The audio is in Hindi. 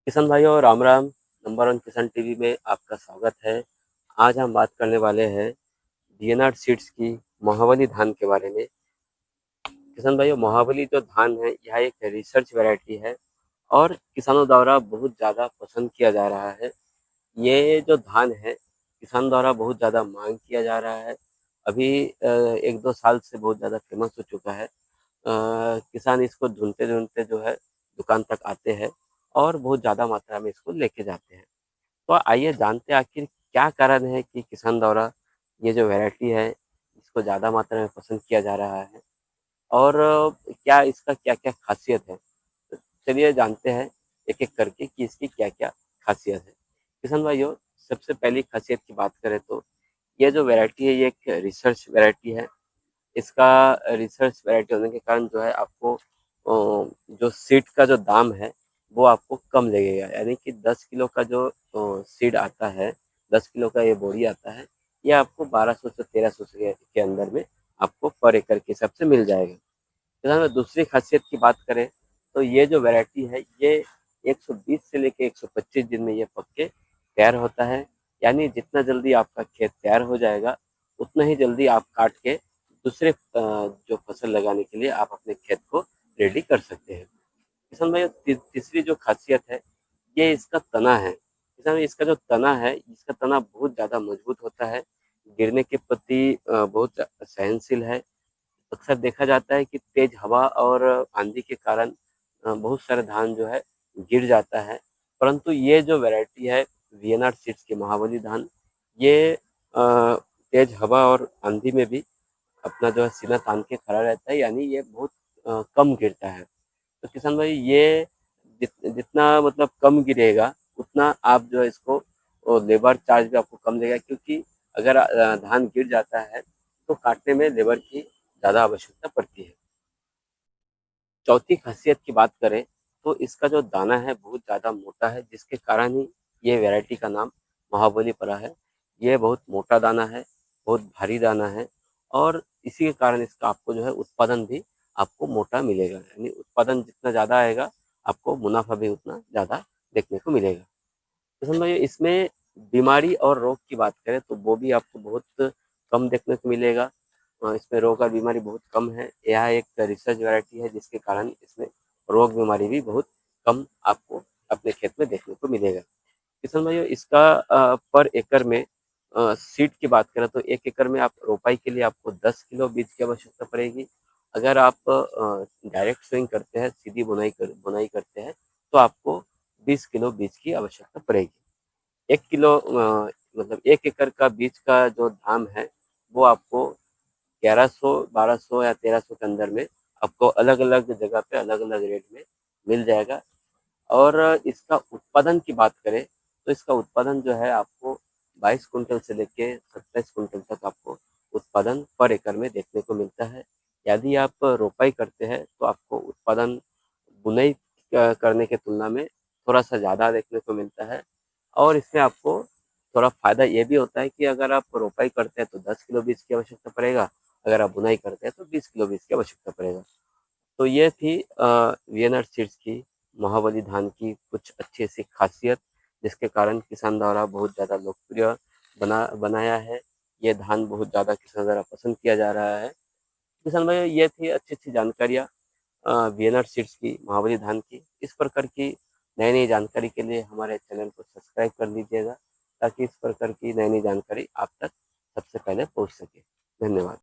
किसान भाइयों राम राम। नंबर वन किसान टीवी में आपका स्वागत है। आज हम बात करने वाले हैं डीएनआर सीड्स की महावली धान के बारे में। किसान भाइयों, महावली जो धान है यह एक रिसर्च वैरायटी है और किसानों द्वारा बहुत ज़्यादा पसंद किया जा रहा है। ये जो धान है किसान द्वारा बहुत ज़्यादा मांग किया जा रहा है। अभी 1-2 साल से बहुत ज़्यादा फेमस हो चुका है। किसान इसको ढूँढते-ढूँढते जो है दुकान तक आते हैं और बहुत ज़्यादा मात्रा में इसको लेके जाते हैं। तो आइए जानते हैं आखिर क्या कारण है कि किसान द्वारा ये जो वैरायटी है इसको ज़्यादा मात्रा में पसंद किया जा रहा है और क्या इसका क्या-क्या ख़ासियत है। तो चलिए जानते हैं एक-एक करके कि इसकी क्या-क्या ख़ासियत है। किसान भाइयों, सबसे पहली ख़ासियत की बात करें तो ये जो वैरायटी है ये एक रिसर्च वैरायटी है। इसका रिसर्च वैरायटी होने के कारण जो है आपको जो सीड का जो दाम है वो आपको कम लगेगा। यानी कि 10 किलो का जो सीड आता है, 10 किलो का ये बोरी आता है, ये आपको 1200 से 1300 के अंदर में आपको पर एकड़ के हिसाब से मिल जाएगा। अगर मैं दूसरी खासियत की बात करें तो ये जो वैरायटी है ये 120 से लेके 125 दिन में ये पक के तैयार होता है। यानी जितना जल्दी आपका खेत तैयार हो जाएगा उतना ही जल्दी आप काट के दूसरे जो फसल लगाने के लिए आप अपने खेत को रेडी कर सकते हैं। किसान भाई, तीसरी जो खासियत है ये इसका तना है। किसान भाई, इसका जो तना है इसका तना बहुत ज़्यादा मजबूत होता है। गिरने के प्रति बहुत सहनशील है। अक्सर देखा जाता है कि तेज हवा और आंधी के कारण बहुत सारे धान जो है गिर जाता है। परंतु ये जो वैरायटी है वीएनआर सीड्स की महाबली धान, ये तेज हवा और आंधी में भी अपना जो है सीना तान के खड़ा रहता है। यानी ये बहुत कम गिरता है। तो किसान भाई, ये जितना मतलब कम गिरेगा उतना आप जो है इसको लेबर चार्ज भी आपको कम देगा, क्योंकि अगर धान गिर जाता है तो काटने में लेबर की ज़्यादा आवश्यकता पड़ती है। चौथी खासियत की बात करें तो इसका जो दाना है बहुत ज़्यादा मोटा है, जिसके कारण ही ये वैरायटी का नाम महाबली पड़ा है। ये बहुत मोटा दाना है, बहुत भारी दाना है और इसी के कारण इसका आपको जो है उत्पादन भी आपको मोटा मिलेगा। यानी उत्पादन जितना ज़्यादा आएगा आपको मुनाफा भी उतना ज़्यादा देखने को मिलेगा। तो समझ लीजिए इसमें बीमारी और रोग की बात करें तो वो भी आपको बहुत कम देखने को मिलेगा। इसमें रोग और बीमारी बहुत कम है। यह एक रिसर्च वैरायटी है जिसके कारण इसमें रोग बीमारी भी बहुत कम आपको अपने खेत में देखने को मिलेगा। किसान भाइयों, इसका पर एकड़ में सीड की बात करें तो 1 एकड़ में आप रोपाई के लिए आपको 10 किलो बीज की आवश्यकता पड़ेगी। अगर आप डायरेक्ट सोइंग करते हैं, सीधी बुनाई करते हैं तो आपको 20 किलो बीज की आवश्यकता पड़ेगी। 1 किलो मतलब 1 एकड़ का बीज का जो दाम है वो आपको 1100, 1200 या 1300 के अंदर में आपको अलग-अलग जगह पे अलग-अलग रेट में मिल जाएगा। और इसका उत्पादन की बात करें तो इसका उत्पादन जो है आपको 22 कुंटल से लेके 27 कुंटल तक आपको उत्पादन पर एकड़ में देखने को मिलता है। यदि आप रोपाई करते हैं तो आपको उत्पादन बुनाई करने की तुलना में थोड़ा-सा ज़्यादा देखने को मिलता है। और इसमें आपको थोड़ा फ़ायदा ये भी होता है कि अगर आप रोपाई करते हैं तो 10 किलो बीज की आवश्यकता पड़ेगा, अगर आप बुनाई करते हैं तो 20 किलो बीज की आवश्यकता पड़ेगा। तो ये थी वीएनआर सीड्स की महाबली धान की कुछ अच्छी ऐसी खासियत, जिसके कारण किसान द्वारा बहुत ज़्यादा लोकप्रिय बनाया है। ये धान बहुत ज़्यादा किसान द्वारा पसंद किया जा रहा है। किसान भाइयों, ये थी अच्छी-अच्छी जानकारियाँ वीएनआर सीड्स की महाबली धान की। इस प्रकार की नई-नई जानकारी के लिए हमारे चैनल को सब्सक्राइब कर लीजिएगा, ताकि इस प्रकार की नई-नई जानकारी आप तक सबसे पहले पहुँच सके। धन्यवाद।